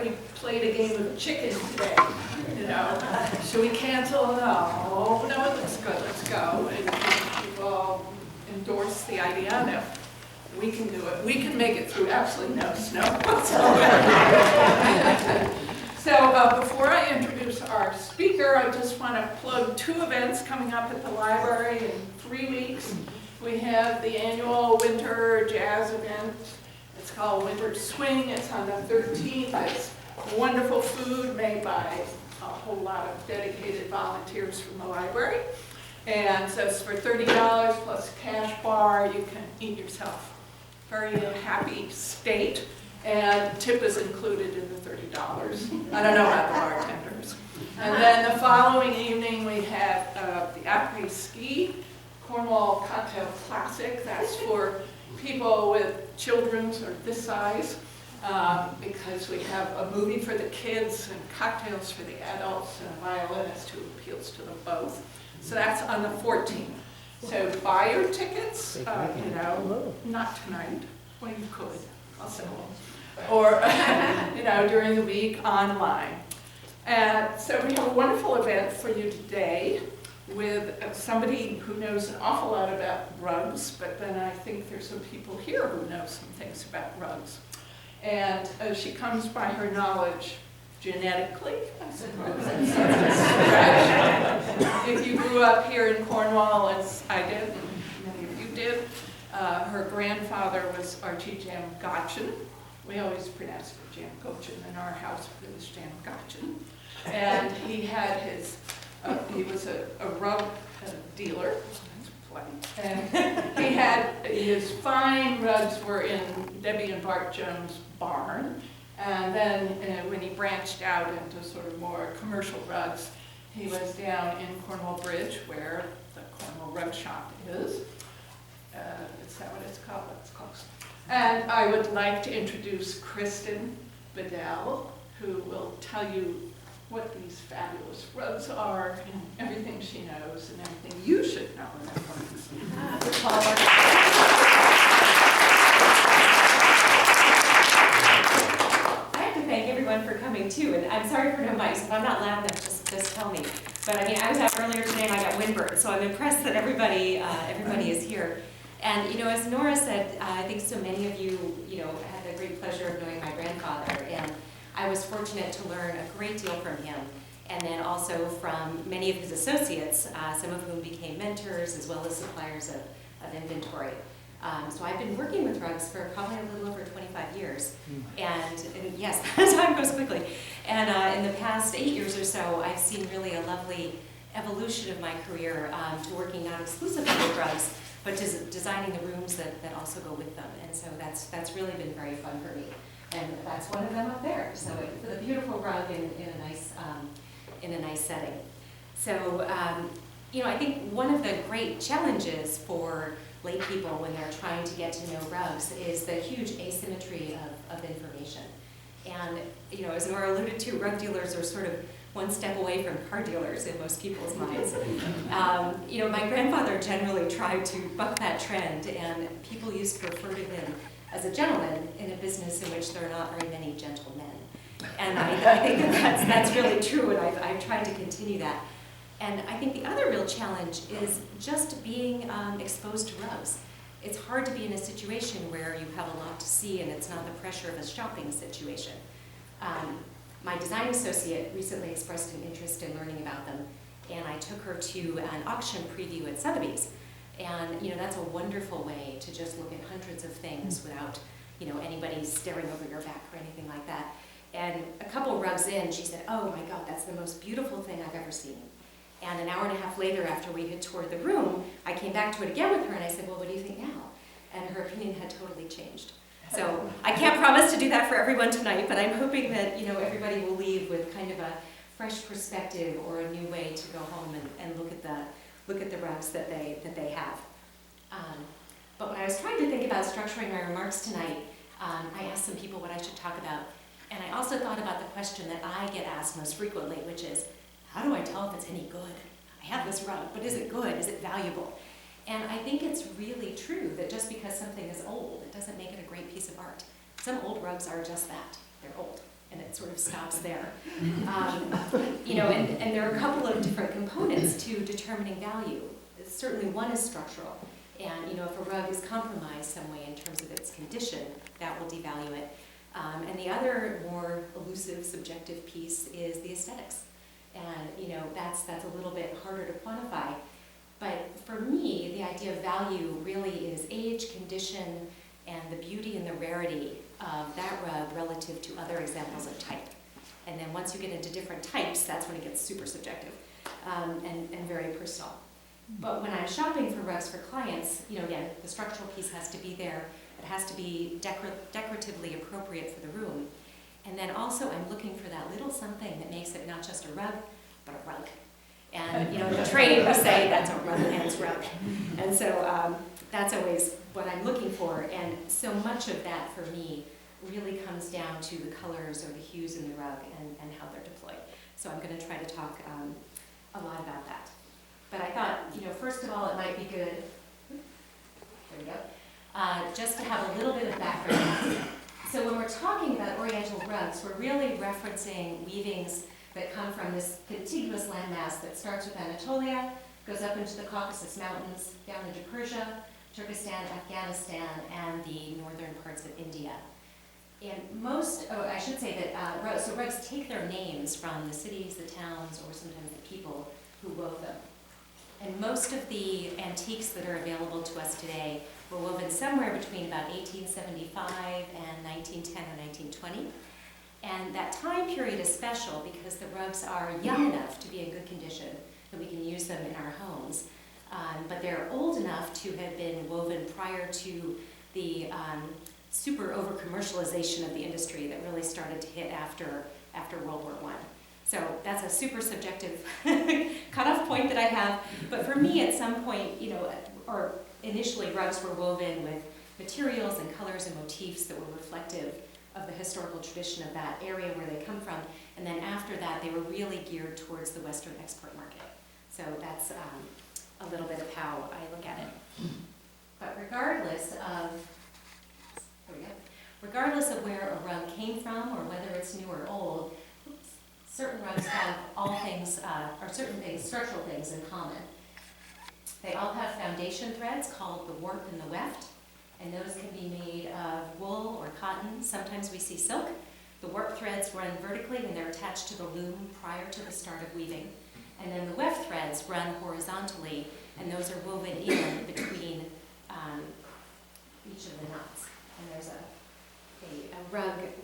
like we played a game of chicken today, you know. Should we cancel? No, it looks good, let's go. And people endorse the idea that we can do it. We can make it through absolutely no snow whatsoever. So before I introduce our speaker, I just want to plug 2 events coming up at the library in 3 weeks. We have the annual winter jazz event. It's called Winter Swing. It's on the 13th. It's wonderful food made by a whole lot of dedicated volunteers from the library. And so it's for $30 plus a cash bar. You can eat yourself very happy state. And tip is included in the $30. I don't know about the bartenders. And then the following evening we have the après-ski Cornwall Cocktail Classic. That's for people with children or this size, because we have a movie for the kids and cocktails for the adults and a violinist who appeals to them both. So that's on the 14th. So buy your tickets, not tonight. Well, you could. I'll send them. Or, during the week online. And so we have a wonderful event for you today with somebody who knows an awful lot about rugs, but then I think there's some people here who know some things about rugs. And she comes by her knowledge genetically, I suppose. If you grew up here in Cornwall, as I did, and many of you did, her grandfather was Archie Jam Gotchin. We always pronounced it Jam Gotchin in our house, but it was Jam Gotchin. And he had his, he was a rug dealer, and he had, his fine rugs were in Debbie and Bart Jones' barn. And then when he branched out into sort of more commercial rugs, he was down in Cornwall Bridge, where the Cornwall Rug Shop is. Is that what it's called? It's close. And I would like to introduce Kristen Bedell, who will tell you what these fabulous rugs are and everything she knows and everything you should know about rugs. I have to thank everyone for coming too, and I'm sorry for no mics. If I'm not loud enough, just tell me. But I mean, I was out earlier today and I got windburned, so I'm impressed that everybody is here. And as Nora said, I think so many of you, had the great pleasure of knowing my grandfather, and I was fortunate to learn a great deal from him, and then also from many of his associates, some of whom became mentors as well as suppliers of inventory. So I've been working with rugs for probably a little over 25 years, and yes, time goes quickly. And in the past 8 years or so, I've seen really a lovely evolution of my career to working not exclusively with rugs, but designing the rooms that also go with them. And so that's really been very fun for me. And that's one of them up there. So it's a beautiful rug in a nice setting. So I think one of the great challenges for lay people when they're trying to get to know rugs is the huge asymmetry of information. And as Nora alluded to, rug dealers are sort of one step away from car dealers in most people's minds. My grandfather generally tried to buck that trend, and people used to refer to him as a gentleman in a business in which there are not very many gentlemen. And I think that's really true, and I've tried to continue that. And I think the other real challenge is just being exposed to rugs. It's hard to be in a situation where you have a lot to see and it's not the pressure of a shopping situation. My design associate recently expressed an interest in learning about them, and I took her to an auction preview at Sotheby's. And that's a wonderful way to just look at hundreds of things without anybody staring over your back or anything like that. And a couple rugs in, she said, "Oh my God, that's the most beautiful thing I've ever seen." And an hour and a half later, after we had toured the room, I came back to it again with her and I said, "Well, what do you think now?" And her opinion had totally changed. So I can't promise to do that for everyone tonight, but I'm hoping that everybody will leave with kind of a fresh perspective or a new way to go home and look at the rugs that they have. But when I was trying to think about structuring my remarks tonight, I asked some people what I should talk about, and I also thought about the question that I get asked most frequently, which is, how do I tell if it's any good? I have this rug, but is it good? Is it valuable? And I think it's really true that just because something is old, it doesn't make it a great piece of art. Some old rugs are just that. They're old. and it sort of stops there. You know, and there are a couple of different components to determining value. Certainly one is structural, and you know, if a rug is compromised some way in terms of its condition, that will devalue it. And the other more elusive, subjective piece is the aesthetics. And you know, that's a little bit harder to quantify. But for me, the idea of value really is age, condition, and the beauty and the rarity of that rug relative to other examples of type. And then once you get into different types, that's when it gets super subjective and very personal. But when I'm shopping for rugs for clients, you know, again, the structural piece has to be there. It has to be decoratively appropriate for the room. And then also I'm looking for that little something that makes it not just a rug, but a rug. And you know, in the trade we say that's a rug man's rug. And so that's always what I'm looking for. And so much of that for me really comes down to the colors or the hues in the rug and how they're deployed. So I'm going to try to talk a lot about that. But I thought, you know, first of all, it might be good, there we go, just to have a little bit of background. So when we're talking about Oriental rugs, we're really referencing weavings that come from this contiguous landmass that starts with Anatolia, goes up into the Caucasus Mountains, down into Persia, Turkestan, Afghanistan, and the northern parts of India. And I should say that so rugs take their names from the cities, the towns, or sometimes the people who wove them. And most of the antiques that are available to us today were woven somewhere between about 1875 and 1910 or 1920. And that time period is special because the rugs are young enough to be in good condition that we can use them in our homes. But they're old enough to have been woven prior to the super over-commercialization of the industry that really started to hit after World War I. So that's a super subjective cutoff point that I have. But for me, at some point, you know, or initially rugs were woven with materials and colors and motifs that were reflective of the historical tradition of that area where they come from. And then after that, they were really geared towards the Western export market. So that's a little bit of how I look at it. But regardless of where a rug came from or whether it's new or old, certain rugs have all things, or certain things, structural things in common. They all have foundation threads called the warp and the weft, and those can be made of wool or cotton. Sometimes we see silk. The warp threads run vertically and they're attached to the loom prior to the start of weaving. And then the weft threads run horizontally, and those are woven in between each of the knots. And there's a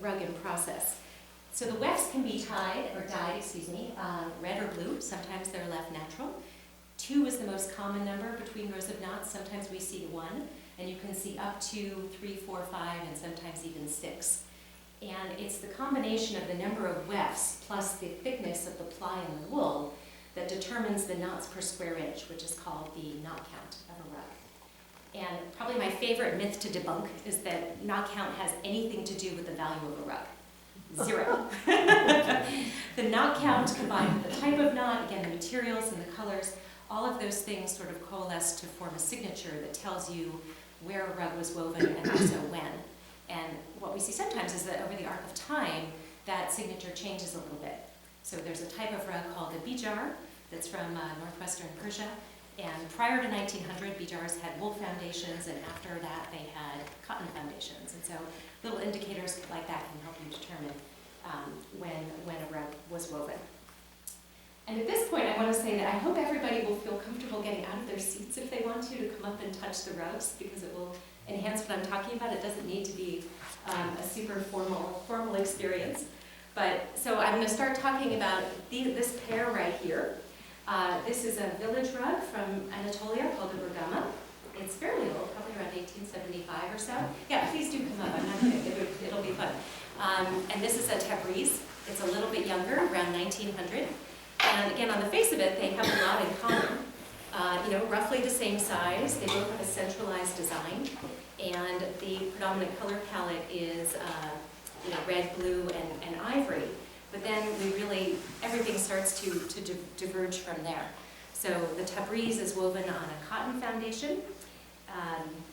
rug in process. So the wefts can be dyed, red or blue. Sometimes they're left natural. 2 is the most common number between rows of knots. Sometimes we see 1, and you can see up to 3, 4, 5, and sometimes even 6. And it's the combination of the number of wefts plus the thickness of the ply in the wool that determines the knots per square inch, which is called the knot count of a rug. And probably my favorite myth to debunk is that knot count has anything to do with the value of a rug. 0. The knot count combined with the type of knot, again, the materials and the colors, all of those things sort of coalesce to form a signature that tells you where a rug was woven and also when. And what we see sometimes is that over the arc of time, that signature changes a little bit. So there's a type of rug called a bijar that's from northwestern Persia. And prior to 1900, bijars had wool foundations, and after that, they had cotton foundations. And so little indicators like that can help you determine when a rug was woven. And at this point, I want to say that I hope everybody will feel comfortable getting out of their seats if they want to come up and touch the rugs, because it will enhance what I'm talking about. It doesn't need to be a super formal experience. But so I'm going to start talking about this pair right here. This is a village rug from Anatolia called the Bergama. It's fairly old, probably around 1875 or so. Yeah, please do come up. I'm not kidding. It'll be fun. And this is a Tabriz. It's a little bit younger, around 1900. And again, on the face of it, they have a lot in common. Roughly the same size. They both have a centralized design. And the predominant color palette is red, blue, and ivory. But then everything starts to diverge from there. So the Tabriz is woven on a cotton foundation.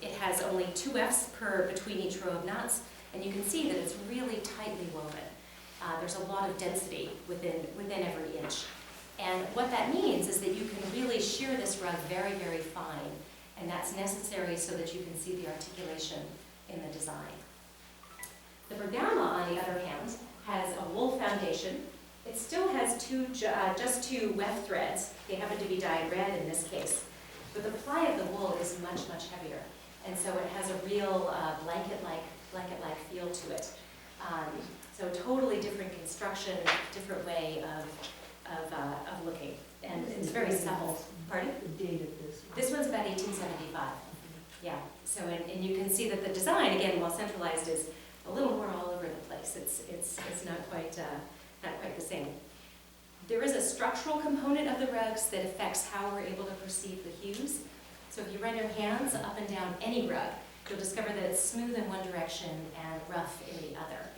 It has only 2 wefts between each row of knots, and you can see that it's really tightly woven. There's a lot of density within every inch. And what that means is that you can really shear this rug very, very fine, and that's necessary so that you can see the articulation in the design. The Bergamo, on the other hand, has a wool foundation. It still has just two weft threads. They happen to be dyed red in this case. But the ply of the wool is much, much heavier. And so it has a real blanket-like feel to it. So totally different construction, different way of looking. And it's very supple. Pardon? The date of this one. This one's about 1875. Yeah. So and you can see that the design, again, while centralized, is a little more all over the place. It's not quite the same. There is a structural component of the rugs that affects how we're able to perceive the hues. So if you run your hands up and down any rug, you'll discover that it's smooth in one direction and rough in the other.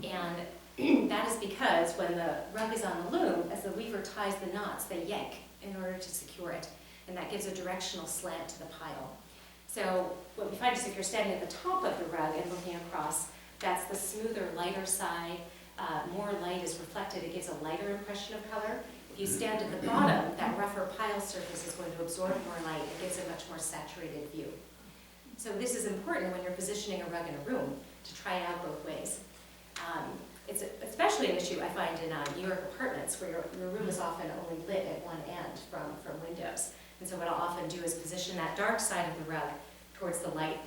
And that is because when the rug is on the loom, as the weaver ties the knots, they yank in order to secure it. And that gives a directional slant to the pile. So what we find is if you're standing at the top of the rug and looking across, that's the smoother, lighter side. More light is reflected, it gives a lighter impression of color. If you stand at the bottom, that rougher pile surface is going to absorb more light. It gives a much more saturated view. So this is important when you're positioning a rug in a room to try it out both ways. It's especially an issue I find in New York apartments where your room is often only lit at one end from windows. And so what I'll often do is position that dark side of the rug towards the light,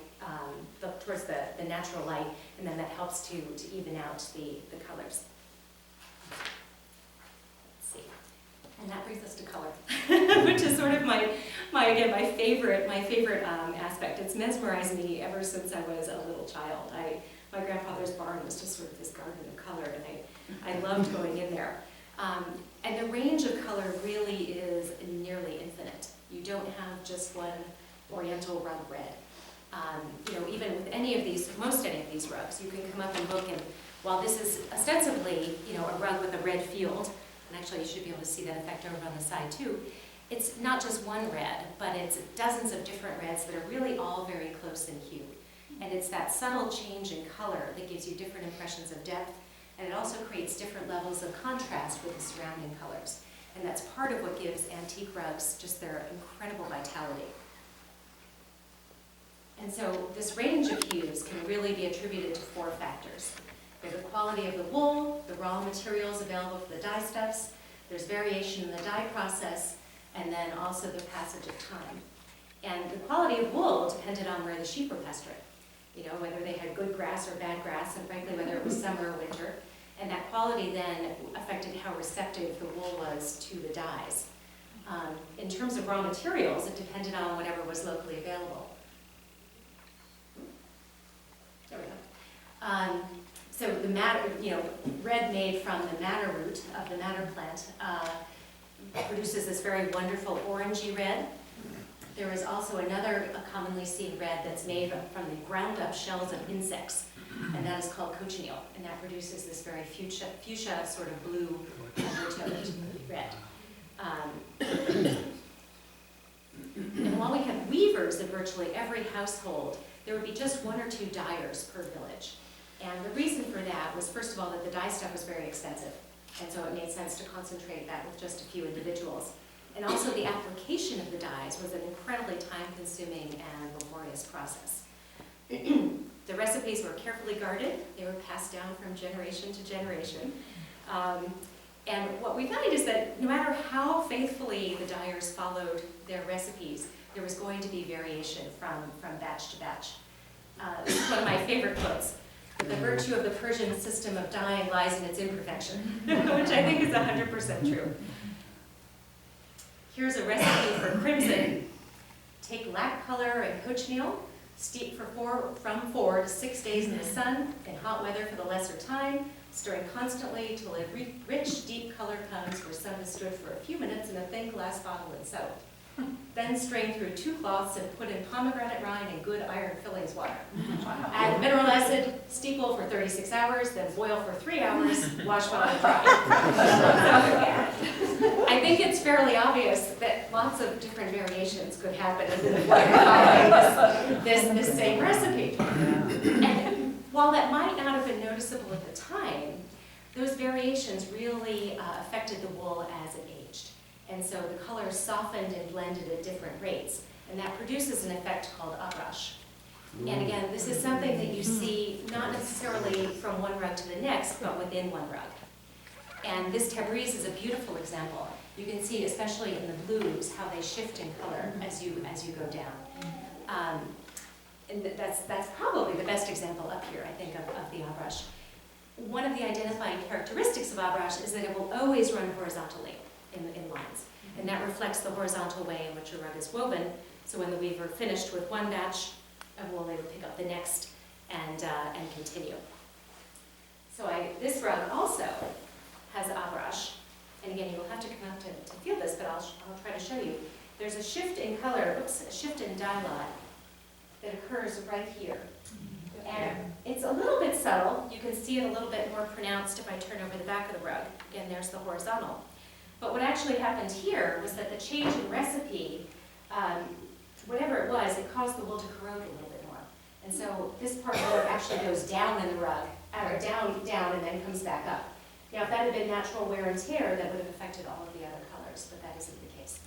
towards the natural light, and then that helps to even out the colors. Let's see. And that brings us to color, which is sort of my favorite aspect. It's mesmerized me ever since I was a little child. My grandfather's barn was just sort of this garden of color, and I loved going in there. And the range of color really is nearly infinite. You don't have just one oriental rug red. Even with most any of these rugs, you can come up and look, and while this is ostensibly, a rug with a red field, and actually you should be able to see that effect over on the side too, it's not just one red, but it's dozens of different reds that are really all very close in hue. And it's that subtle change in color that gives you different impressions of depth, and it also creates different levels of contrast with the surrounding colors. And that's part of what gives antique rugs just their incredible vitality. And so this range of hues can really be attributed to 4 factors. There's the quality of the wool, the raw materials available for the dye stuffs, there's variation in the dye process, and then also the passage of time. And the quality of wool depended on where the sheep were pastured. Whether they had good grass or bad grass, and frankly, whether it was summer or winter. And that quality then affected how receptive the wool was to the dyes. In terms of raw materials, it depended on whatever was locally available. There we go. So the madder, red made from the madder root of the madder plant produces this very wonderful orangey red. There is also another commonly seen red that's made from the ground up shells of insects, and that is called cochineal, and that produces this very fuchsia sort of blue undertoned red. And while we have weavers in virtually every household, there would be just 1 or 2 dyers per village. And the reason for that was, first of all, that the dye stuff was very expensive, and so it made sense to concentrate that with just a few individuals. And also the application of the dyes was an incredibly time-consuming and laborious process. The recipes were carefully guarded. They were passed down from generation to generation. And what we find is that no matter how faithfully the dyers followed their recipes, there was going to be variation from batch to batch. This is one of my favorite quotes. The virtue of the Persian system of dyeing lies in its imperfection, which I think is 100% true. Here's a recipe for crimson. Take lac color and cochineal, steep from 4 to 6 days in the sun, in hot weather for the lesser time, stirring constantly till a rich, deep color comes where sun has stood for a few minutes in a thin glass bottle and so. Then strain through 2 cloths and put in pomegranate rind and good iron fillings water. Wow. Add mineral acid, steeple for 36 hours, then boil for 3 hours, wash well and dry. I think it's fairly obvious that lots of different variations could happen while you're following this same recipe. And while that might not have been noticeable at the time, those variations really affected the wool as it aged. And so the colors softened and blended at different rates. And that produces an effect called abrash. And again, this is something that you see not necessarily from one rug to the next, but within one rug. And this Tabriz is a beautiful example. You can see, especially in the blues, how they shift in color as you go down. And that's probably the best example up here, I think, of the abrash. One of the identifying characteristics of abrash is that it will always run horizontally in lines. And that reflects the horizontal way in which a rug is woven. So when the weaver finished with one batch of wool, they would pick up the next and continue. So this rug also has abrash. And again, you will have to come up to feel this, but I'll try to show you. There's a shift in color, a shift in dye lot that occurs right here. And it's a little bit subtle. You can see it a little bit more pronounced if I turn over the back of the rug. Again, there's the horizontal. But what actually happened here was that the change in recipe, whatever it was, it caused the wool to corrode a little bit more. And so this part of the rug actually goes down in the rug, or down, and then comes back up. Now, if that had been natural wear and tear, that would have affected all of the other colors, but that isn't the case.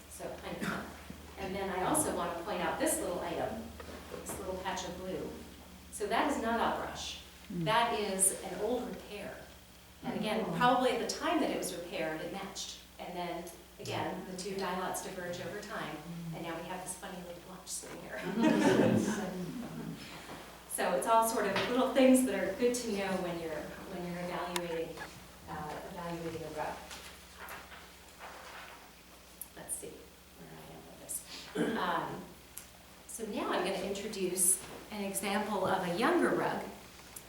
So kind of fun. And then I also want to point out this little item, this little patch of blue. So that is not abrash. That is an old repair. And again, probably at the time that it was repaired, it matched. And then, again, the two dye lots diverge over time, and now we have this funny little blotch sitting here. So it's all sort of little things that are good to know when you're evaluating a rug. Let's see where I am with this. So now I'm going to introduce an example of a younger rug.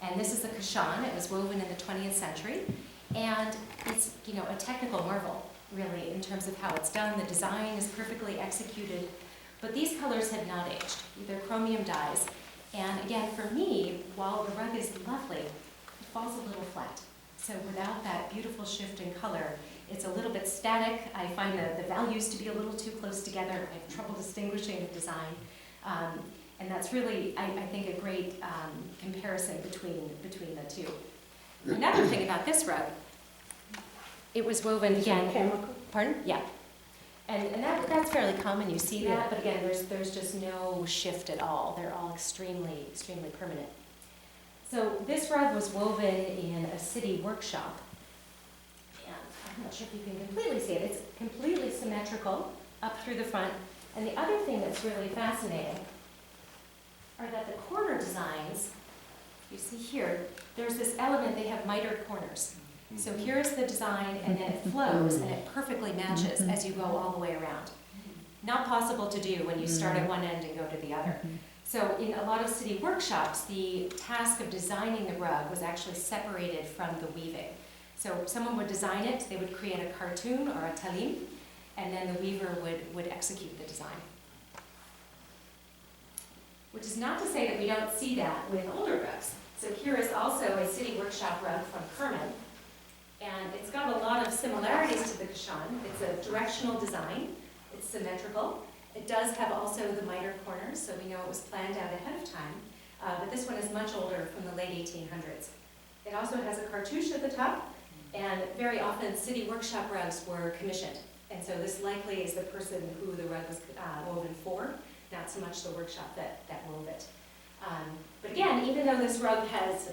And this is a kashan. It was woven in the 20th century. And it's, a technical marvel, really, in terms of how it's done. The design is perfectly executed. But these colors have not aged. They're chromium dyes. And again, for me, while the rug is lovely, it falls a little flat. So without that beautiful shift in color, it's a little bit static. I find the values to be a little too close together. I have trouble distinguishing the design. And that's really, I think, a great comparison between the two. Another thing about this rug, it was woven again. Chemical? Pardon? Yeah. And that's fairly common. You see that, but again, there's just no shift at all. They're all extremely, extremely permanent. So this rug was woven in a city workshop. And I'm not sure if you can completely see it. It's completely symmetrical up through the front. And the other thing that's really fascinating are that the corner designs, you see here, there's this element, they have mitered corners. So here's the design, and then it flows, and it perfectly matches as you go all the way around. Not possible to do when you start at one end and go to the other. So in a lot of city workshops, the task of designing the rug was actually separated from the weaving. So someone would design it, they would create a cartoon or a talim, and then the weaver would execute the design. Which is not to say that we don't see that with older rugs. So here is also a city workshop rug from Kerman. And it's got a lot of similarities to the kashan. It's a directional design. It's symmetrical. It does have also the mitered corners, so we know it was planned out ahead of time. But this one is much older, from the late 1800s. It also has a cartouche at the top, and very often city workshop rugs were commissioned. And so this likely is the person who the rug was woven for, not so much the workshop that wove it. But again, even though this rug has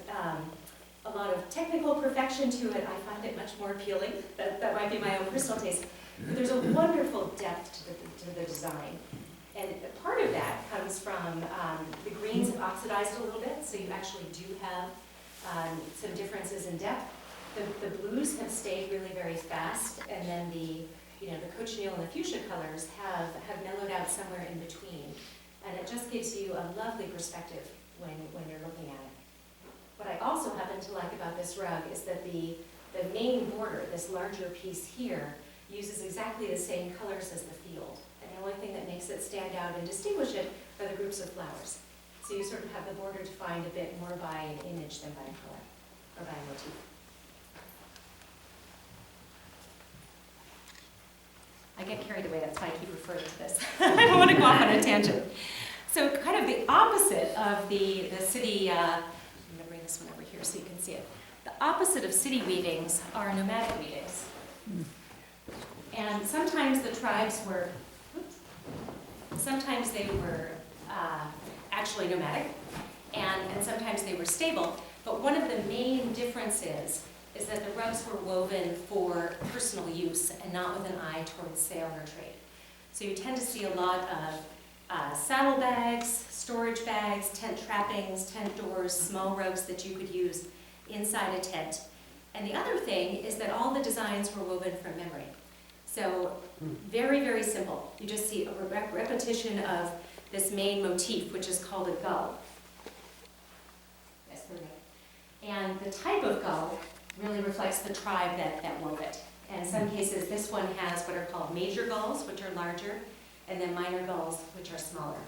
a lot of technical perfection to it, I find it much more appealing. That might be my own personal taste. But there's a wonderful depth to the design. And part of that comes from the greens have oxidized a little bit, so you actually do have some differences in depth. The blues have stayed really very fast, and then the cochineal and the fuchsia colors have mellowed out somewhere in between. And it just gives you a lovely perspective when you're looking at it. What I also happen to like about this rug is that the main border, this larger piece here, uses exactly the same colors as the field. And the only thing that makes it stand out and distinguish it are the groups of flowers. So you sort of have the border defined a bit more by an image than by color, or by a motif. I get carried away, that's why I keep referring to this. I don't want to go off on a tangent. So kind of the opposite of the city, I'm going to bring this one over here so you can see it. opposite of city weavings are nomadic weavings. And sometimes the tribes were, sometimes they were actually nomadic, and sometimes they were stable. But one of the main differences is that the rugs were woven for personal use and not with an eye towards sale or trade. So you tend to see a lot of saddlebags, storage bags, tent trappings, tent doors, small rugs that you could use inside a tent. And the other thing is that all the designs were woven from memory. So very, very simple. You just see a repetition of this main motif, which is called a gull. Yes, there we go. And the type of gull really reflects the tribe that wove it. And in some cases, this one has what are called major gulls, which are larger, and then minor gulls, which are smaller.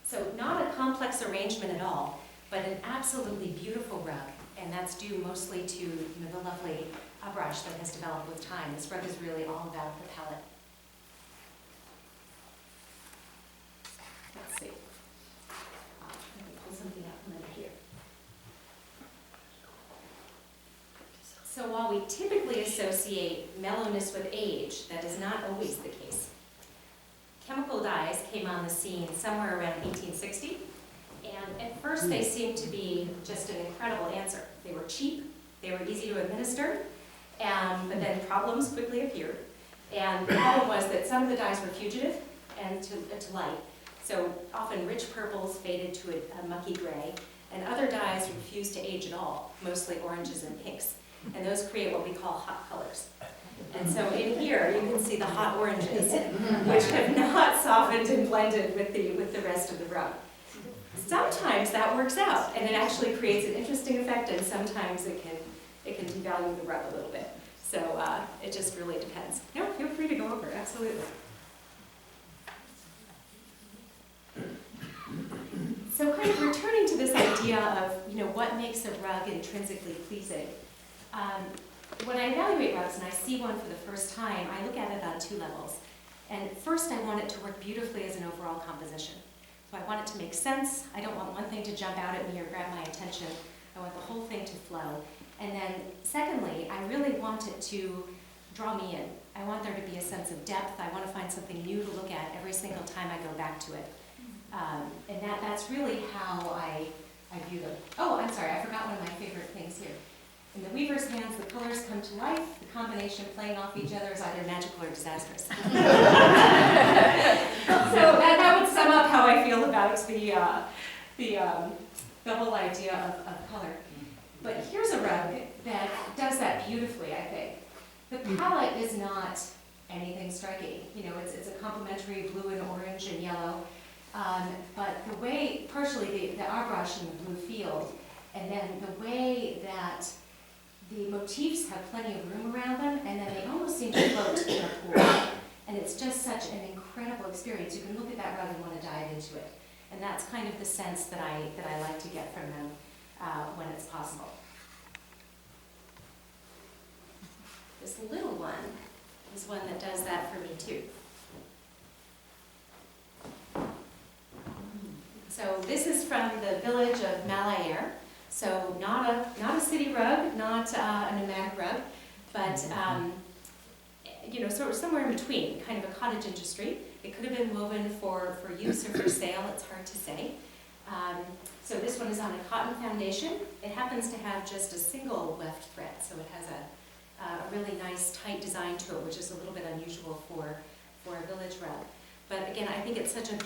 So not a complex arrangement at all, but an absolutely beautiful rug. And that's due mostly to the lovely brush that has developed with time. This rug is really all about the palette. Let's see. Let me pull something out from under here. So while we typically associate mellowness with age, that is not always the case. Chemical dyes came on the scene somewhere around 1860, and at first they seemed to be just an incredible answer. They were cheap, they were easy to administer, but then problems quickly appeared. And the problem was that some of the dyes were fugitive and to light. So often rich purples faded to a mucky gray, and other dyes refused to age at all, mostly oranges and pinks. And those create what we call hot colors. And so in here, you can see the hot oranges, which have not softened and blended with the rest of the rug. Sometimes that works out, and it actually creates an interesting effect, and sometimes it can devalue the rug a little bit. So it just really depends. No, feel free to go over, absolutely. So kind of returning to this idea of, what makes a rug intrinsically pleasing. When I evaluate rugs and I see one for the first time, I look at it on two levels. And first, I want it to work beautifully as an overall composition. So I want it to make sense. I don't want one thing to jump out at me or grab my attention. I want the whole thing to flow. And then secondly, I really want it to draw me in. I want there to be a sense of depth. I want to find something new to look at every single time I go back to it. And that's really how I view them. Oh, I'm sorry, I forgot one of my favorite things here. In the weaver's hands, the colors come to life. The combination playing off each other is either magical or disastrous. So that would sum up how I feel about the whole idea of color. But here's a rug that does that beautifully, I think. The palette is not anything striking. It's a complementary blue and orange and yellow. But the way, partially the airbrush in the blue field, and then the way that the motifs have plenty of room around them, and then they almost seem to float in a pool. And it's just such an incredible experience. You can look at that rug and want to dive into it. And that's kind of the sense that I like to get from them when it's possible. This little one is one that does that for me too. So this is from the village of Malayer. So not a city rug, not a nomadic rug, but sort of somewhere in between, kind of a cottage industry. It could have been woven for use or for sale, it's hard to say. So this one is on a cotton foundation. It happens to have just a single weft thread, so it has a really nice tight design to it, which is a little bit unusual for a village rug. But again, I think it's such a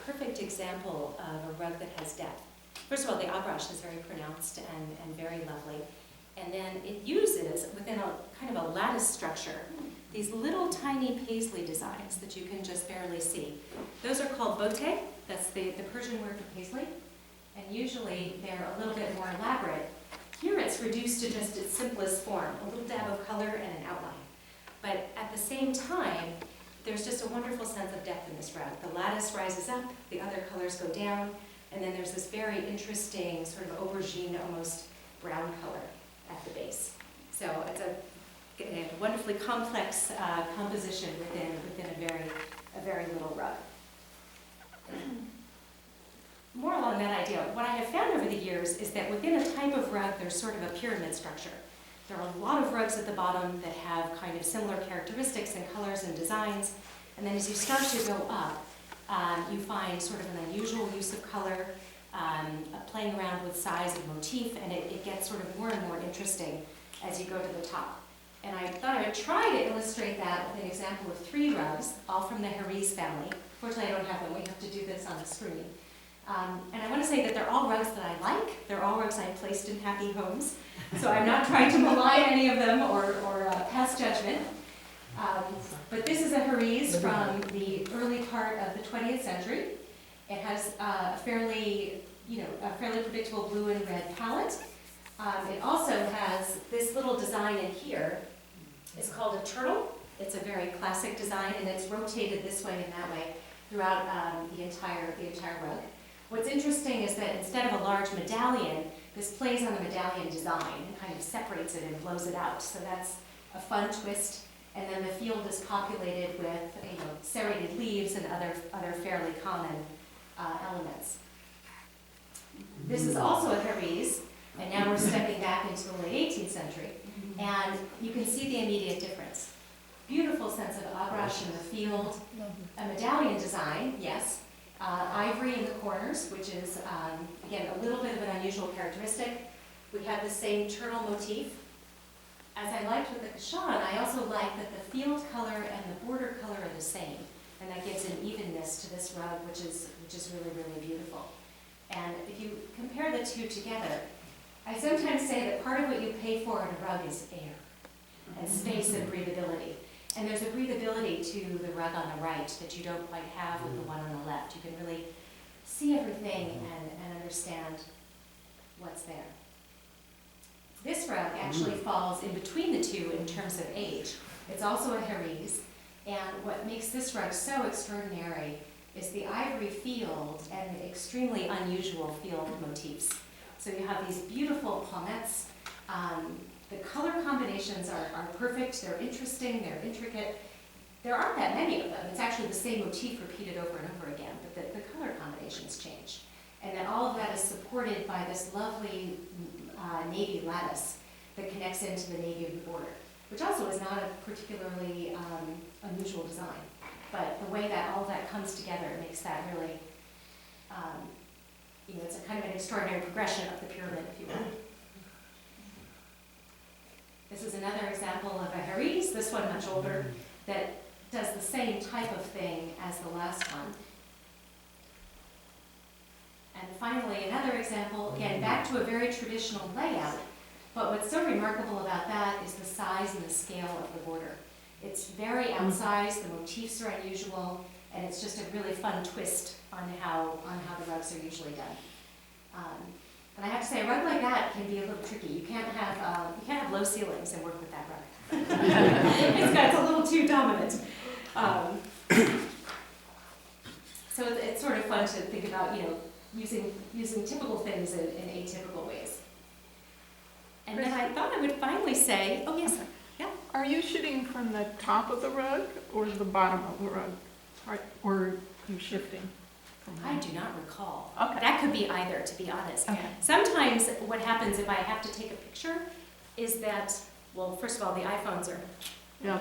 perfect example of a rug that has depth. First of all, the airbrush is very pronounced and very lovely. And then it uses, within a kind of a lattice structure, these little tiny paisley designs that you can just barely see. Those are called bote. That's the Persian word for paisley. And usually they're a little bit more elaborate. Here it's reduced to just its simplest form, a little dab of color and an outline. But at the same time, there's just a wonderful sense of depth in this rug. The lattice rises up, the other colors go down, and then there's this very interesting sort of aubergine, almost brown color at the base. So it's a wonderfully complex composition within a very little rug. more along that idea, what I have found over the years is that within a type of rug, there's sort of a pyramid structure. There are a lot of rugs at the bottom that have kind of similar characteristics and colors and designs, and then as you start to go up, you find sort of an unusual use of color, playing around with size and motif, and it gets sort of more and more interesting as you go to the top. And I thought I would try to illustrate that with an example of 3 rugs, all from the Harries family. Fortunately, I don't have them. We have to do this on the screen. And I want to say that they're all rugs that I like. They're all rugs I've placed in happy homes. So I'm not trying to malign any of them or pass judgment. But this is a Harries from the early part of the 20th century. It has a fairly predictable blue and red palette. It also has this little design in here. It's called a turtle. It's a very classic design, and it's rotated this way and that way throughout the entire rug. What's interesting is that instead of a large medallion, this plays on the medallion design and kind of separates it and blows it out. So that's a fun twist. And then the field is populated with serrated leaves and other fairly common elements. This is also a Harries, and now we're stepping back into the late 18th century, and you can see the immediate difference. Beautiful sense of abrash in the field, a medallion design, yes, ivory in the corners, which is, again, a little bit of an unusual characteristic. We have the same turtle motif. As I liked with the Kashan, I also like that the field color and the border color are the same, and that gives an evenness to this rug, which is really, really beautiful. And if you compare the two together, I sometimes say that part of what you pay for in a rug is air and space and breathability. And there's a breathability to the rug on the right that you don't quite have with the one on the left. You can really see everything and understand what's there. This rug actually falls in between the two in terms of age. It's also a Harries, and what makes this rug so extraordinary is the ivory field and the extremely unusual field motifs. So you have these beautiful palmettes. The color combinations are perfect, they're interesting, they're intricate. There aren't that many of them. It's actually the same motif repeated over and over again, but the color combinations change. And then all of that is supported by this lovely navy lattice that connects into the navy of the border, which also is not a particularly unusual design. But the way that all of that comes together makes that really, it's a kind of an extraordinary progression of the pyramid, if you will. This is another example of a Harries, this one much older, that does the same type of thing as the last one. And finally, another example, again, back to a very traditional layout, but what's so remarkable about that is the size and the scale of the border. It's very outsized, the motifs are unusual, and it's just a really fun twist on how the rugs are usually done. And I have to say, a rug like that can be a little tricky. You can't have low ceilings and work with that rug. It's a little too dominant. So it's sort of fun to think about, using typical things in atypical ways. And then I thought I would finally say, oh yes, yeah. Are you shooting from the top of the rug or the bottom of the rug? Or are you shifting? I do not recall. Okay. That could be either, to be honest. Okay. Sometimes what happens if I have to take a picture is that, well, first of all, the iPhones are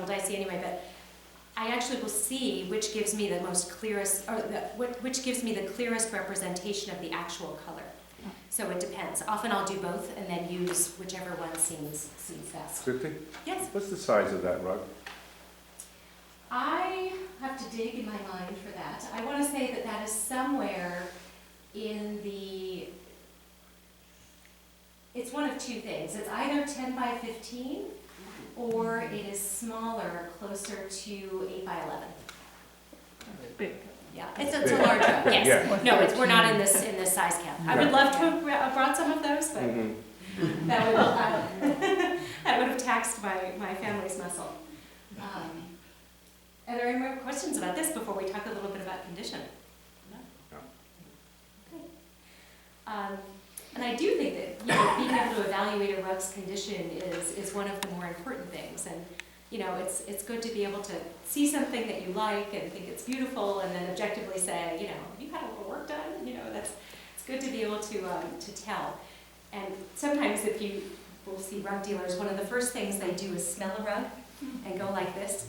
dicey anyway, but I actually will see which gives me the most clearest, or which gives me the clearest representation of the actual color. So it depends. Often I'll do both and then use whichever one seems best. Kristen? Yes? What's the size of that rug? I have to dig in my mind for that. I want to say that is somewhere in the, it's one of two things. It's either 10 by 15 or it is smaller, closer to 8 by 11. Big. Yeah, it's a large rug, yes. Yeah. No, we're not in this size cap. I would love to have brought some of those, but that would have taxed my family's muscle. Are there any more questions about this before we talk a little bit about condition? No. Okay. And I do think that being able to evaluate a rug's condition is one of the more important things. And it's good to be able to see something that you like and think it's beautiful, and then objectively say, you had a little work done. good to be able to tell. And sometimes if you will see rug dealers, one of the first things they do is smell a rug and go like this.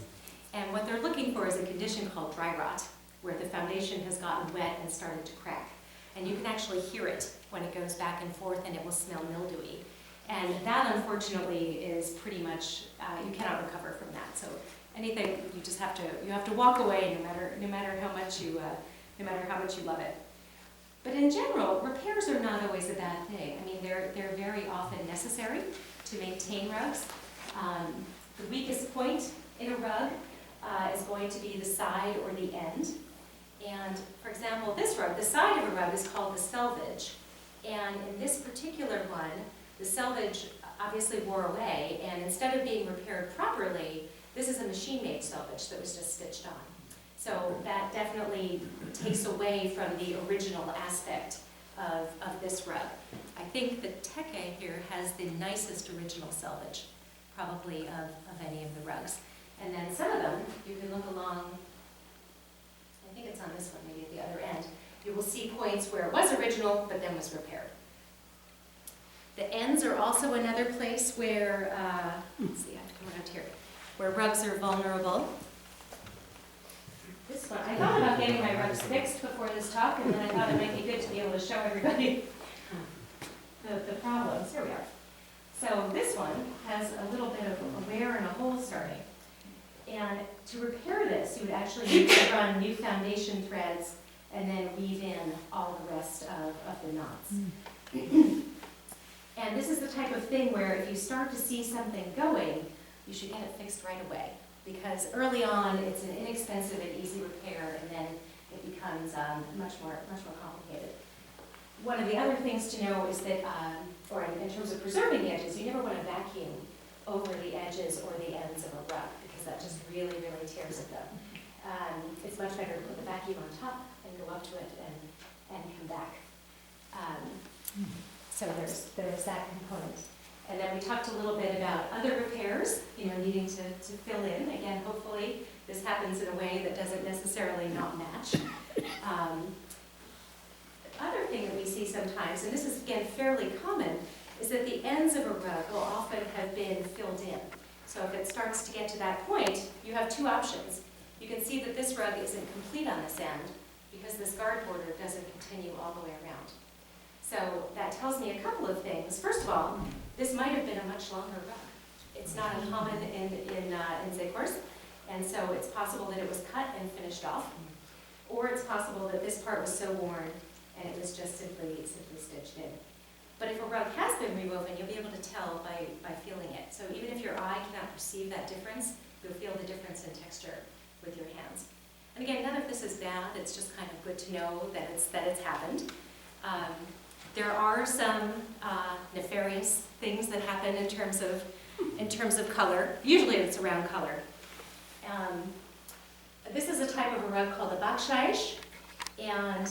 And what they're looking for is a condition called dry rot, where the foundation has gotten wet and started to crack. And you can actually hear it when it goes back and forth, and it will smell mildewy. And that, unfortunately, is pretty much, you cannot recover from that. So anything, you just have to walk away no matter how much you love it. But in general, repairs are not always a bad thing. I mean, they're very often necessary to maintain rugs. The weakest point in a rug is going to be the side or the end. And for example, this rug, the side of a rug is called the selvage. And in this particular one, the selvage obviously wore away, and instead of being repaired properly, this is a machine-made selvage that was just stitched on. So that definitely takes away from the original aspect of this rug. I think the Teke here has the nicest original selvage, probably of any of the rugs. And then some of them, you can look along, I think it's on this one, maybe at the other end, you will see points where it was original, but then was repaired. The ends are also another place where, let's see, I have to come around here, where rugs are vulnerable. This one, I thought about getting my rugs fixed before this talk, and then I thought it might be good to be able to show everybody the problems. Here we are. So this one has a little bit of a wear and a hole starting. And to repair this, you would actually need to run new foundation threads and then weave in all the rest of the knots. And this is the type of thing where if you start to see something going, you should get it fixed right away. Because early on, it's an inexpensive and easy repair, and then it becomes much more complicated. One of the other things to know is that, or in terms of preserving the edges, you never want to vacuum over the edges or the ends of a rug, because that just really, really tears at them. It's much better to put the vacuum on top and go up to it and come back. So there's that component. And then we talked a little bit about other repairs, needing to fill in. Again, hopefully this happens in a way that doesn't necessarily not match. The other thing that we see sometimes, and this is again fairly common, is that the ends of a rug will often have been filled in. So if it starts to get to that point, you have two options. You can see that this rug isn't complete on this end because this guard border doesn't continue all the way around. So that tells me a couple of things. First of all, this might have been a much longer rug. It's not uncommon in Zekors, and so it's possible that it was cut and finished off, or it's possible that this part was so worn and it was just simply stitched in. But if a rug has been rewoven, you'll be able to tell by feeling it. So even if your eye cannot perceive that difference, you'll feel the difference in texture with your hands. And again, none of this is bad. It's just kind of good to know that it's happened. There are some nefarious things that happen in terms of color. Usually it's around color. This is a type of a rug called a bakshish, and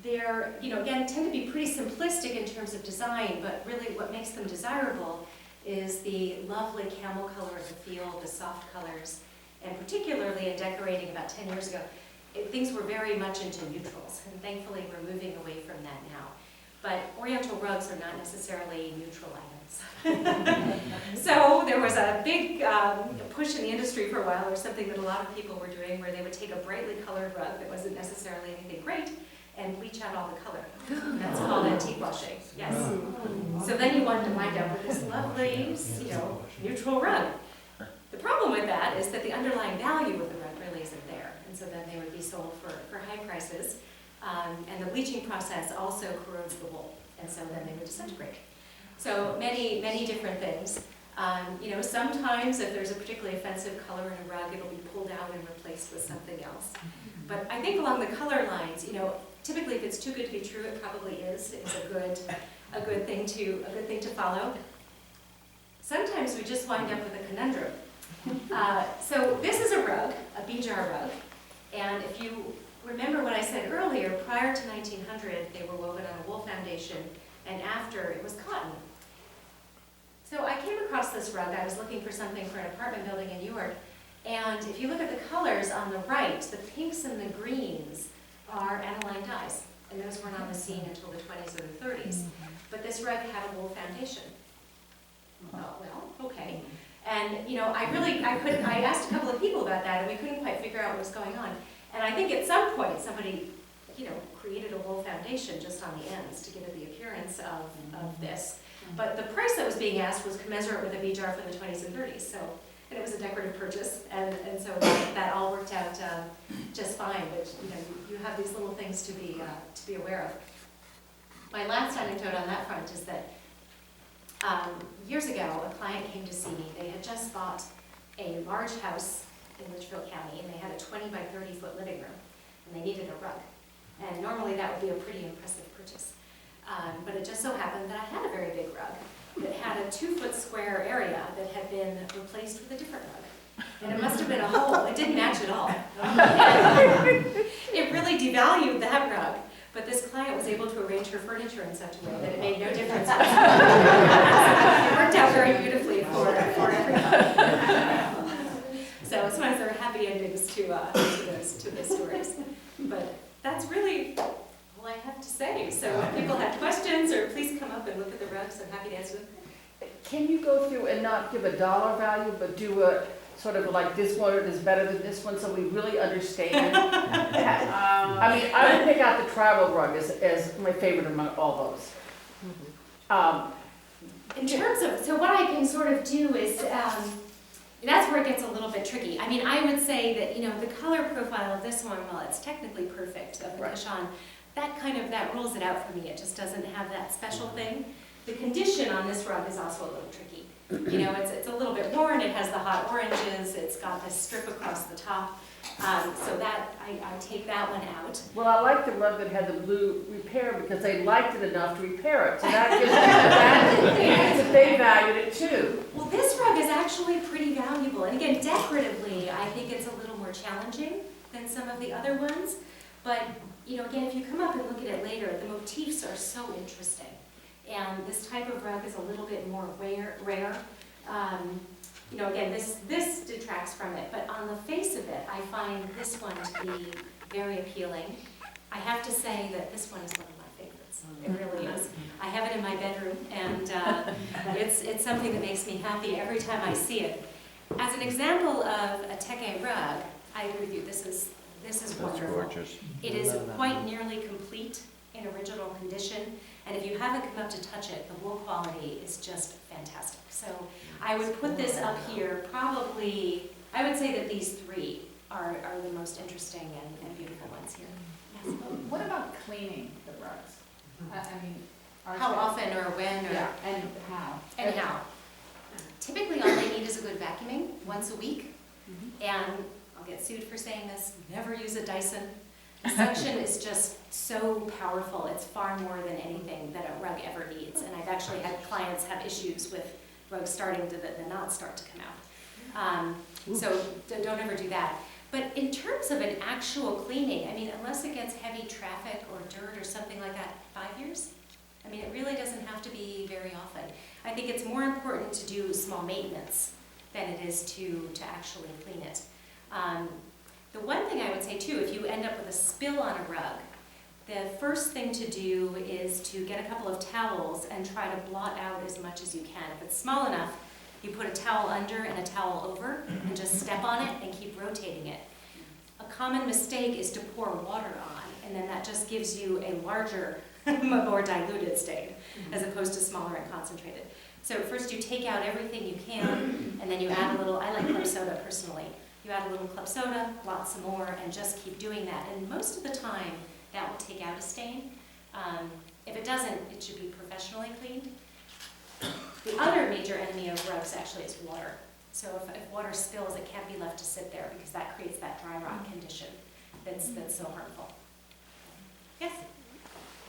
they're, again, tend to be pretty simplistic in terms of design, but really what makes them desirable is the lovely camel color of the field, the soft colors, and particularly in decorating about 10 years ago, things were very much into neutrals, and thankfully we're moving away from that now. But Oriental rugs are not necessarily neutral items. So there was a big push in the industry for a while, or something that a lot of people were doing, where they would take a brightly colored rug that wasn't necessarily anything great and bleach out all the color. That's called antique washing. Yes. So then you wanted to wind up with this lovely, neutral rug. The problem with that is that the underlying value of the rug really isn't there, and so then they would be sold for high prices. And the bleaching process also corrodes the wool, and so then they would disintegrate. So many different things. Sometimes if there's a particularly offensive color in a rug, it'll be pulled out and replaced with something else. But I think along the color lines, typically if it's too good to be true, it probably is. It's a good thing to follow. Sometimes we just wind up with a conundrum. So this is a rug, a Bijar rug, and if you remember what I said earlier, prior to 1900, they were woven on a wool foundation, and after, it was cotton. So I came across this rug. I was looking for something for an apartment building in York, and if you look at the colors on the right, the pinks and the greens are aniline dyes. and those weren't on the scene until the 20s or the 30s. But this rug had a wool foundation. Oh, well, okay. And, you know, I asked a couple of people about that, and we couldn't quite figure out what was going on. And I think at some point, somebody, you know, created a wool foundation just on the ends to give it the appearance of this. But the price that was being asked was commensurate with a bead jar from the 20s and 30s, so, and it was a decorative purchase, and so that all worked out just fine. But, you know, you have these little things to be aware of. My last anecdote on that front is that years ago, a client came to see me. They had just bought a large house in Litchfield County, and they had a 20 by 30 foot living room, and they needed a rug. And normally that would be a pretty impressive purchase. But it just so happened that I had a very big rug that had a 2 foot square area that had been replaced with a different rug. And it must have been a hole. It didn't match at all. It really devalued that rug. But this client was able to arrange her furniture in such a way that it made no difference. It worked out very beautifully for everyone. So it's one of their happy endings to those stories. But that's really all I have to say. So if people have questions, or please come up and look at the rugs, I'm happy to answer them. Can you go through and not give a dollar value, but do a sort of like this one is better than this one, so we really understand? I mean, I would pick out the travel rug as my favorite among all those. In terms of, so what I can sort of do is, that's where it gets a little bit tricky. I mean, I would say that, you know, the color profile of this one, while it's technically perfect of the Dachshund, that rules it out for me. It just doesn't have that special thing. The condition on this rug is also a little tricky. You know, it's a little bit worn, it has the hot oranges, it's got this strip across the top. So that, I take that one out. Well, I like the rug that had the blue repair because they liked it enough to repair it. So that gives them the value that they valued it too. Well, this rug is actually pretty valuable. And again, decoratively, I think it's a little more challenging than some of the other ones. But, you know, again, if you come up and look at it later, the motifs are so interesting. And this type of rug is a little bit more rare. You know, again, this detracts from it, but on the face of it, I find this one to be very appealing. I have to say that this one is one of my favorites. It really is. I have it in my bedroom, and it's something that makes me happy every time I see it. As an example of a teche rug, I agree with you. This is wonderful. Gorgeous. It is quite nearly complete in original condition, and if you haven't come up to touch it, the wool quality is just fantastic. So I would put this up here, probably, I would say that these three are the most interesting and beautiful ones here. Yes. What about cleaning the rugs? I mean, How often or when or? Yeah, and how? And how. Typically all they need is a good vacuuming once a week. And I'll get sued for saying this, never use a Dyson. The suction is just so powerful. It's far more than anything that a rug ever needs. And I've actually had clients have issues with rugs starting to the knots start to come out. So don't ever do that. But in terms of an actual cleaning, I mean, unless it gets heavy traffic or dirt or something like that, 5 years? I mean, it really doesn't have to be very often. I think it's more important to do small maintenance than it is to actually clean it. The one thing I would say too, if you end up with a spill on a rug, the first thing to do is to get a couple of towels and try to blot out as much as you can. If it's small enough, you put a towel under and a towel over and just step on it and keep rotating it. A common mistake is to pour water on, and then that just gives you a larger, more diluted stain, as opposed to smaller and concentrated. So first you take out everything you can, and then you add a little, I like club soda personally. You add a little club soda, blot some more, and just keep doing that. And most of the time, that will take out a stain. If it doesn't, it should be professionally cleaned. The other major enemy of rugs actually is water. So if water spills, it can't be left to sit there because that creates that dry rot condition that's so harmful. Yes?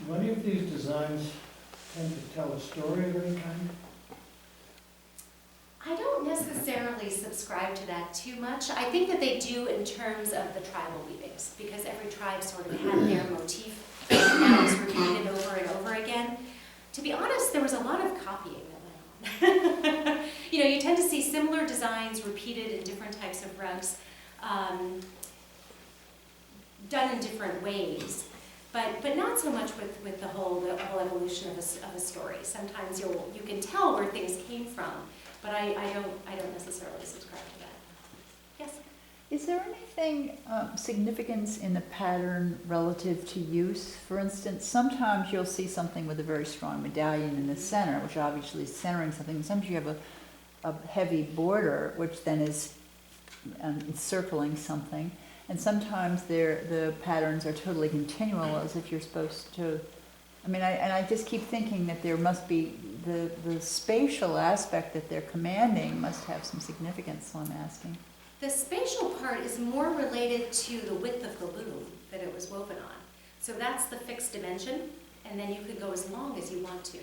Do any of these designs tend to tell a story of any kind? I don't necessarily subscribe to that too much. I think that they do in terms of the tribal weavings, because every tribe sort of had their motif and that was repeated over and over again. To be honest, there was a lot of copying that went on. You know, you tend to see similar designs repeated in different types of rugs, done in different ways. But not so much with the whole evolution of a story. Sometimes you can tell where things came from, but I don't necessarily subscribe to that. Yes? Is there anything significance in the pattern relative to use? For instance, sometimes you'll see something with a very strong medallion in the center, which obviously is centering something. Sometimes you have a heavy border, which then is encircling something. And sometimes the patterns are totally continual, as if you're supposed to. I mean, I just keep thinking that there must be the spatial aspect that they're commanding must have some significance. So I'm asking. The spatial part is more related to the width of the loom that it was woven on. So that's the fixed dimension, and then you could go as long as you want to.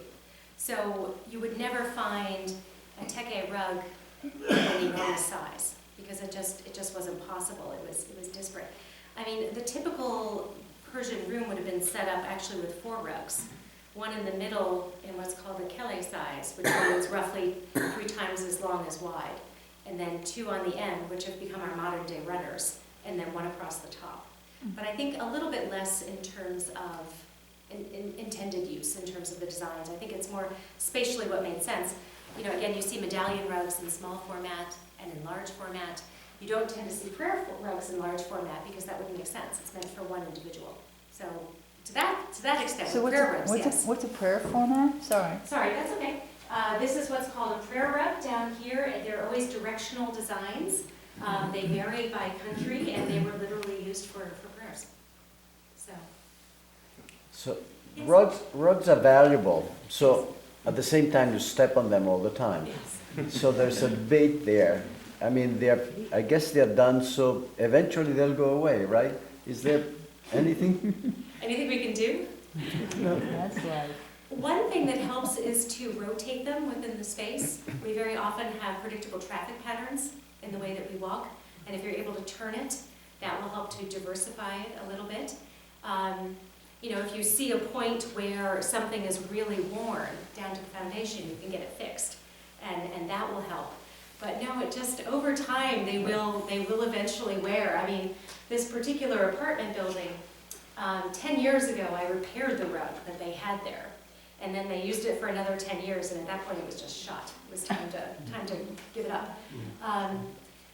So you would never find a teke rug an enormous size, because it just wasn't possible. It was disparate. I mean, the typical Persian room would have been set up actually with 4 rugs. One in the middle in what's called the kele size, which means roughly 3 times as long as wide. And then 2 on the end, which have become our modern day runners, and then 1 across the top. But I think a little bit less in terms of intended use, in terms of the designs. I think it's more spatially what made sense. You know, again, you see medallion rugs in small format and in large format. You don't tend to see prayer rugs in large format because that wouldn't make sense. It's meant for one individual. So to that extent, So with prayer rugs, yes. what's a prayer format? Sorry. Sorry, that's okay. This is what's called a prayer rug down here, and they're always directional designs. They vary by country, and they were literally used for prayers. So Yes. rugs are valuable. So at the same time, you step on them all the time. Yes. So there's a debate there. I mean, I guess they're done so eventually they'll go away, right? Is there anything? Anything we can do? That's right. One thing that helps is to rotate them within the space. We very often have predictable traffic patterns in the way that we walk, and if you're able to turn it, that will help to diversify it a little bit. You know, if you see a point where something is really worn down to the foundation, you can get it fixed, and that will help. But no, it just, over time, they will eventually wear. I mean, this particular apartment building, 10 years ago, I repaired the rug that they had there. And then they used it for another 10 years, and at that point, it was just shot. It was time to give it up.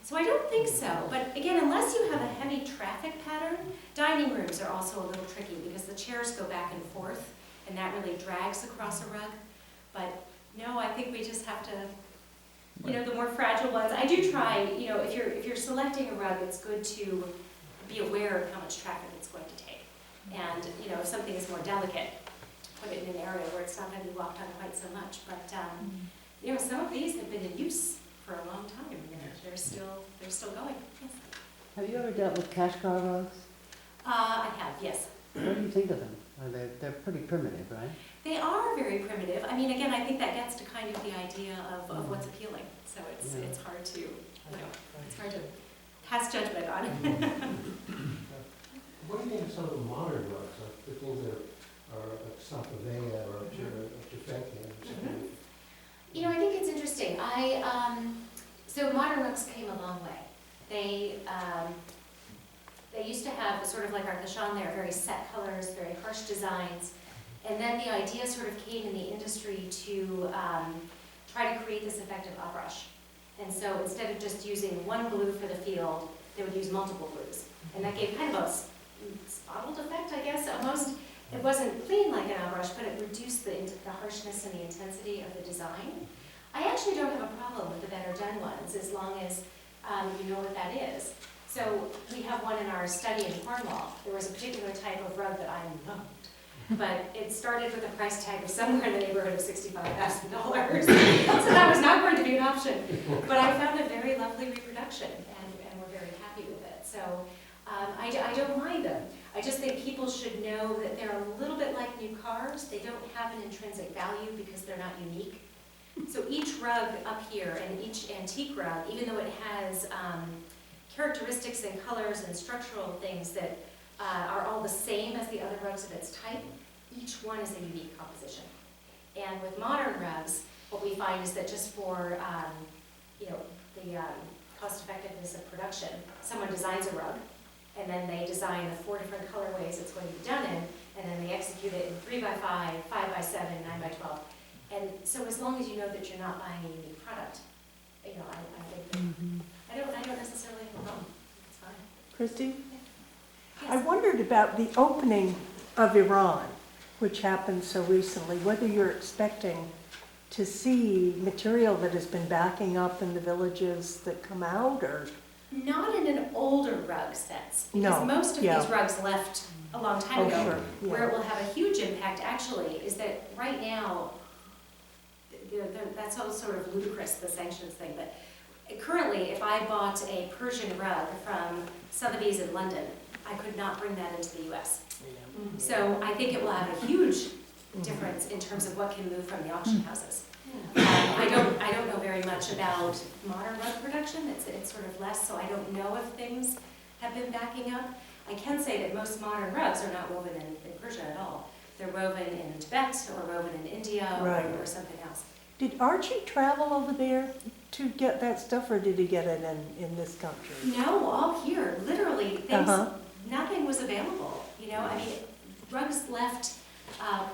So I don't think so. But again, unless you have a heavy traffic pattern, dining rooms are also a little tricky because the chairs go back and forth, and that really drags across a rug. But no, I think we just have to, you know, the more fragile ones. I do try, you know, if you're selecting a rug, it's good to be aware of how much traffic it's going to take. And, you know, if something is more delicate, put it in an area where it's not going to be walked on quite so much. But, you know, some of these have been in use for a long time. They're still going. Yes. Have you ever dealt with Kashgar rugs? I have, yes. What do you think of them? They're pretty primitive, right? They are very primitive. I mean, again, I think that gets to kind of the idea of what's appealing. So it's hard to, you know, it's hard to pass judgment on. What do you think of some of the modern rugs, like the things that are like Sampavea or Chifenki or something? You know, I think it's interesting. So modern rugs came a long way. They used to have sort of like our Kashan there, very set colors, very harsh designs. And then the idea sort of came in the industry to try to create this effective uprush. And so instead of just using one glue for the field, they would use multiple glues. And that gave kind of a spotted effect, I guess, almost. It wasn't clean like an uprush, but it reduced the harshness and the intensity of the design. I actually don't have a problem with the better done ones, as long as you know what that is. So we have one in our study in Cornwall. There was a particular type of rug that I loved, but it started with a price tag of somewhere in the neighborhood of $65,000. So that was not going to be an option. But I found a very lovely reproduction, and we're very happy with it. So I don't mind them. I just think people should know that they're a little bit like new cars. They don't have an intrinsic value because they're not unique. So each rug up here and each antique rug, even though it has characteristics and colors and structural things that are all the same as the other rugs of its type, each one is a unique composition. And with modern rugs, what we find is that just for you know, the cost effectiveness of production, someone designs a rug, and then they design the 4 different colorways it's going to be done in, and then they execute it in 3x5, 5x7, 9x12. And so as long as you know that you're not buying a unique product, you know, I think that, I don't necessarily have a problem. It's fine. Christy, I Yes. wondered about the opening of Iran, which happened so recently, whether you're expecting to see material that has been backing up in the villages that come out, or? Not in an older rug sense, because No, most of yeah. these rugs left a long time Oh, ago. sure, Where yeah. it will have a huge impact actually is that right now, that's all sort of ludicrous, the sanctions thing, but currently if I bought a Persian rug from Sotheby's in London, I could not bring that into the US. So I think it will have a huge difference in terms of what can move from the auction houses. I don't know very much about modern rug production, it's sort of less, so I don't know if things have been backing up. I can say that most modern rugs are not woven in Persia at all. They're woven in Tibet or woven in India Right. or something else. Did Archie travel over there to get that stuff, or did he get it in this country? No, all here, literally, things, Uh-huh. nothing was available, you know, I mean, rugs left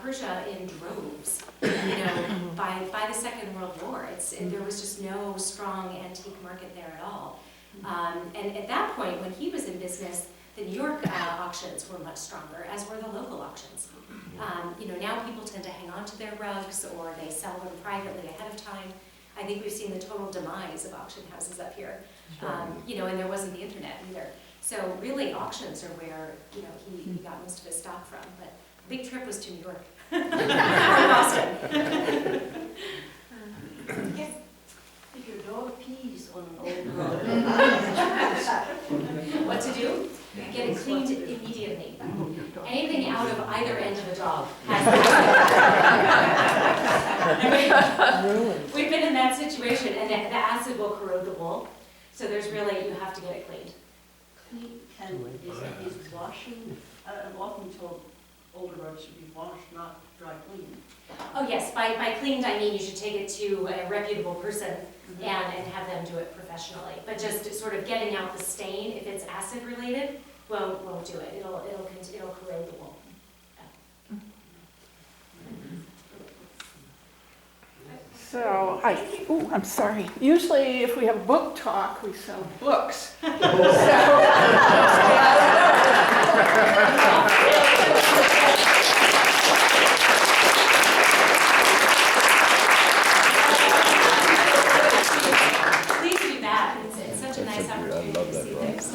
Persia in droves, you know, by the Second World War. There was just no strong antique market there at all. And at that point, when he was in business, the New York auctions were much stronger, as were the local auctions. You know, now people tend to hang on to their rugs, or they sell them privately ahead of time. I think we've seen the total demise of auction houses up here. You know, and there wasn't the internet either. So really, auctions are where, you know, he got most of his stock from. But the big trip was to New York. Or Boston. Yes. If your dog pees on an old rug. What to do? Get it cleaned immediately. Anything out of either end of a dog has acid. We've been in that situation, and the acid will corrode the wool. So there's really, you have to get it cleaned. And is washing, I've often told older rugs should be washed, not dry cleaned. Oh yes, by cleaned I mean you should take it to a reputable person and have them do it professionally. But just sort of getting out the stain, if it's acid related, won't do it. It'll corrode the wool. So, I'm sorry. Usually if we have book talk, we sell books. Please do that. It's such a nice opportunity to see things.